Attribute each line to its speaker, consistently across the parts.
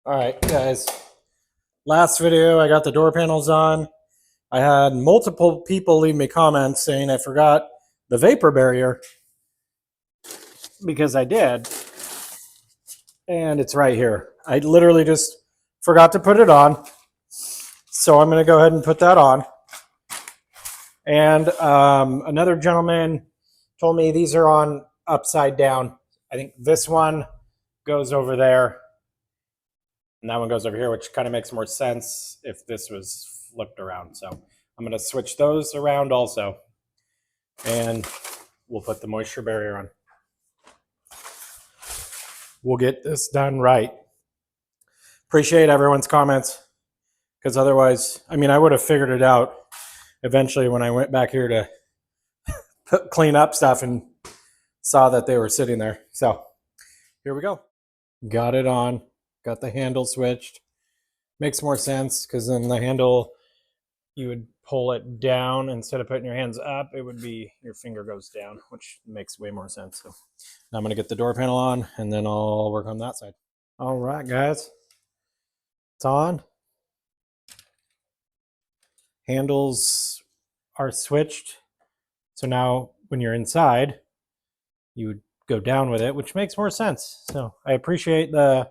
Speaker 1: All right, guys. Last video, I got the door panels on. I had multiple people leave me comments saying I forgot the vapor barrier because I did. And it's right here. I literally just forgot to put it on. So I'm going to go ahead and put that on. And another gentleman told me these are on upside down. I think this one goes over there. And that one goes over here, which kind of makes more sense if this was flipped around. So I'm going to switch those around also. And we'll put the moisture barrier on. We'll get this done right. Appreciate everyone's comments. Because otherwise, I mean, I would have figured it out eventually when I went back here to clean up stuff and saw that they were sitting there. So here we go. Got it on. Got the handle switched. Makes more sense because then the handle, you would pull it down instead of putting your hands up. It would be your finger goes down, which makes way more sense. So now I'm going to get the door panel on and then I'll work on that side. All right, guys. It's on. Handles are switched. So now when you're inside, you would go down with it, which makes more sense. So I appreciate the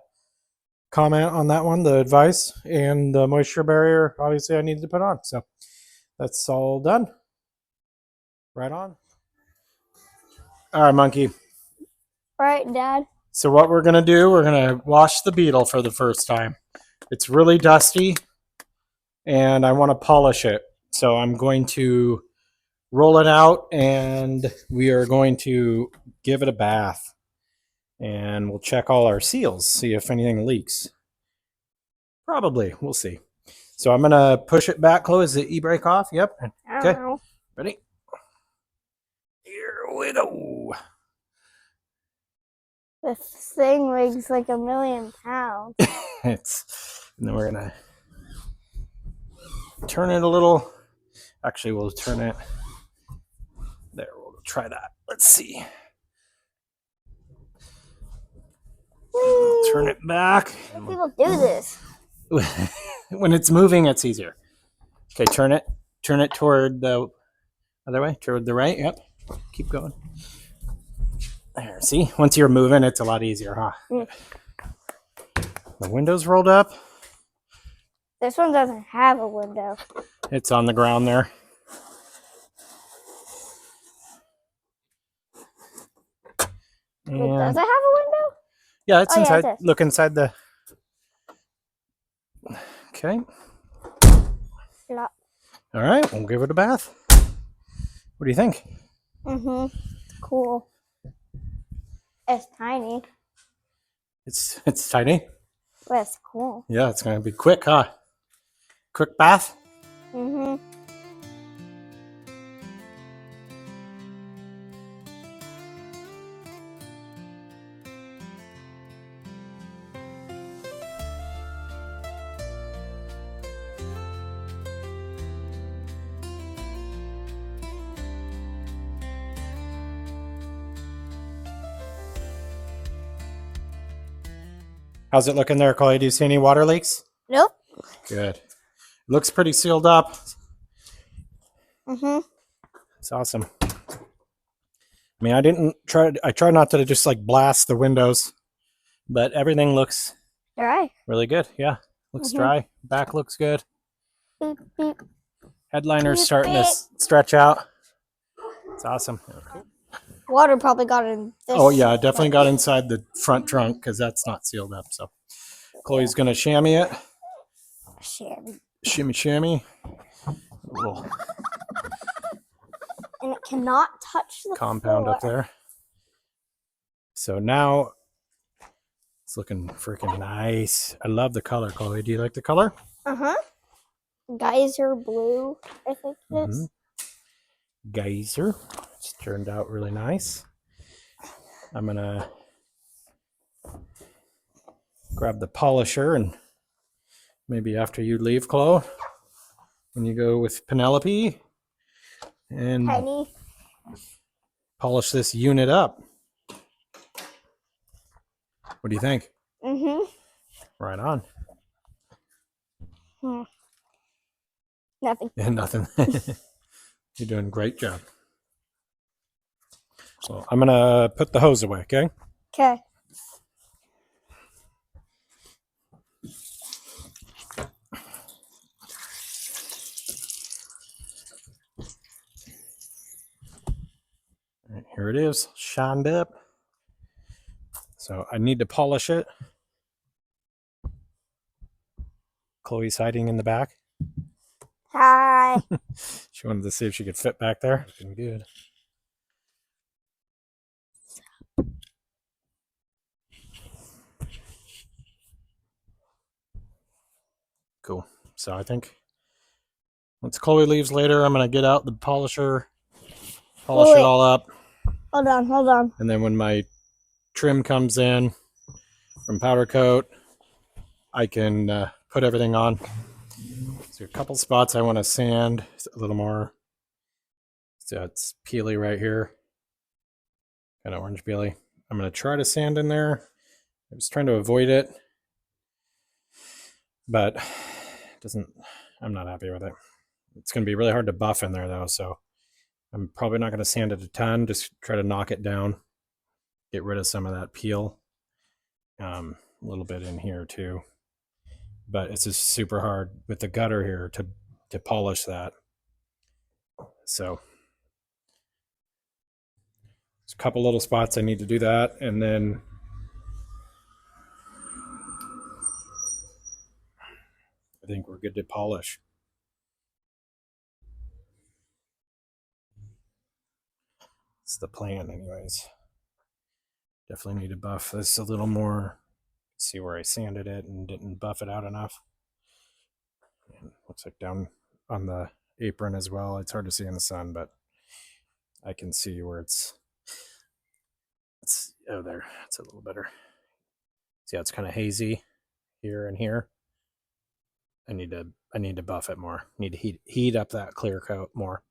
Speaker 1: comment on that one, the advice, and the moisture barrier obviously I needed to put on. So that's all done. Right on. All right, monkey.
Speaker 2: All right, Dad.
Speaker 1: So what we're going to do, we're going to wash the Beetle for the first time. It's really dusty and I want to polish it. So I'm going to roll it out and we are going to give it a bath. And we'll check all our seals, see if anything leaks. Probably, we'll see. So I'm going to push it back, Chloe. Is the e-brake off? Yep. Okay, ready? Here we go.
Speaker 2: This thing weighs like 1,000,000 pounds.
Speaker 1: And then we're going to turn it a little. Actually, we'll turn it. There, we'll try that. Let's see. Turn it back.
Speaker 2: How do people do this?
Speaker 1: When it's moving, it's easier. Okay, turn it toward the other way, toward the right. Yep. Keep going. There, see? Once you're moving, it's a lot easier, huh?
Speaker 2: Mm.
Speaker 1: The window's rolled up.
Speaker 2: This one doesn't have a window.
Speaker 1: It's on the ground there.
Speaker 2: Wait, does it have a window?
Speaker 1: Yeah, it's inside.
Speaker 2: Yeah,
Speaker 1: Look inside the... Okay.
Speaker 2: Yeah.
Speaker 1: All right, we'll give it a bath. What do you think?
Speaker 2: Mm-hmm. Cool. It's tiny.
Speaker 1: It's tiny.
Speaker 2: But it's cool.
Speaker 1: Yeah, it's going to be quick, huh? Quick bath?
Speaker 2: Mm-hmm.
Speaker 1: How's it looking there, Chloe? Do you see any water leaks?
Speaker 2: Nope.
Speaker 1: Good. Looks pretty sealed up.
Speaker 2: Mm-hmm.
Speaker 1: It's awesome. I mean, I try not to just like blast the windows, but everything looks
Speaker 2: Dry.
Speaker 1: really good. Yeah, looks dry. Back looks good.
Speaker 2: Beep, beep.
Speaker 1: Headliner's
Speaker 2: Beep,
Speaker 1: starting to
Speaker 2: beep.
Speaker 1: stretch out. It's awesome.
Speaker 2: Water probably got in this.
Speaker 1: Oh yeah, it definitely got inside the front trunk because that's not sealed up. So Chloe's gonna chamois it. Shimmy. A little
Speaker 2: And it cannot touch the
Speaker 1: compound
Speaker 2: floor.
Speaker 1: up there. So now it's looking freaking nice. I love the color, Chloe. Do you like the color?
Speaker 2: Uh-huh. Geyser blue, I think it is.
Speaker 1: Geyser. It's turned out really nice. I'm gonna grab the polisher and maybe after you leave, Chloe, when you go with Penelope and
Speaker 2: Penny.
Speaker 1: polish this unit up. What do you think?
Speaker 2: Mm-hmm.
Speaker 1: Right on.
Speaker 2: Nothing.
Speaker 1: Yeah, nothing. You're doing a great job. So I'm gonna put the hose away, okay?
Speaker 2: Okay.
Speaker 1: All right, here it is, shined up. So I need to polish it. Chloe's hiding in the back.
Speaker 2: Hi.
Speaker 1: She wanted to see if she could fit back there. Looking good. Cool. So I think once Chloe leaves later, I'm going to get out the polisher, polish it
Speaker 2: Wait.
Speaker 1: all up.
Speaker 2: Hold on, hold on.
Speaker 1: And then when my trim comes in from powder coat, I can put everything on. So a couple spots I want to sand a little more. So it's peely right here. Kind of orange peely. I'm going to try to sand in there. I was trying to avoid it, but it doesn't, I'm not happy with it. It's going to be really hard to buff in there though, so I'm probably not going to sand it a ton. Just try to knock it down, get rid of some of that peel. A little bit in here too, but it's just super hard with the gutter here to polish that. So there's a couple little spots I need to do that, and then I think we're good to polish. It's the plan anyways. Definitely need to buff this a little more. See where I sanded it and didn't buff it out enough. And looks like down on the apron as well. It's hard to see in the sun, but I can see where it's oh, there. It's a little better. See how it's kind of hazy here and here. I need to buff it more. Need to heat up that clear coat more.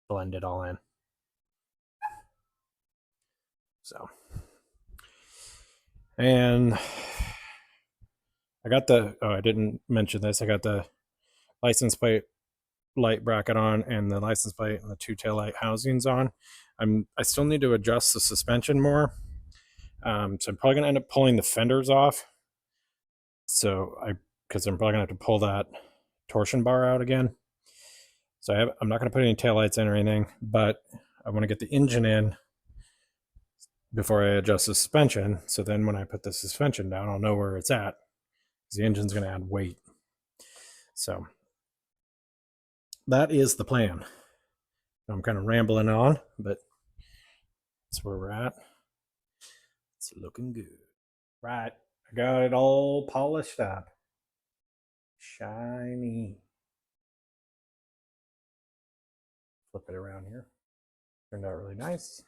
Speaker 1: Blend it all in. So, and I got I didn't mention this. I got the license plate light bracket on and the license plate and the two taillight housings on. I still need to adjust the suspension more. So I'm probably gonna end up pulling the fenders off. So because I'm probably gonna have to pull that torsion bar out again. So I'm not gonna put any taillights in or anything, but I want to get the engine in before I adjust the suspension. So then when I put the suspension down, I'll know where it's at, because the engine's gonna add weight. So that is the plan. I'm kind of rambling on, but that's where we're at. It's looking good. Right, I got it all polished up. Shiny. Flip it around here. Turned out really nice.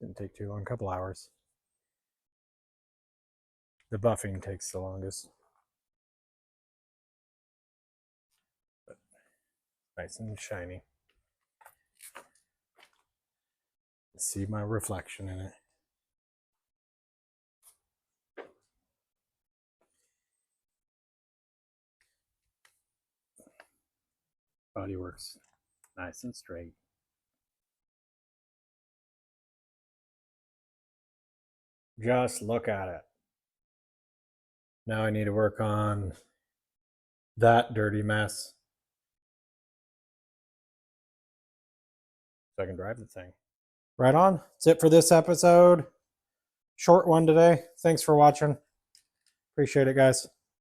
Speaker 1: Didn't take too long, a couple hours. The buffing takes the longest. But nice and shiny. See my reflection in it. Bodywork's nice and straight. Just look at it. Now I need to work on that dirty mess so I can drive the thing. Right on. That's it for this episode. Short one today. Thanks for watching. Appreciate it, guys.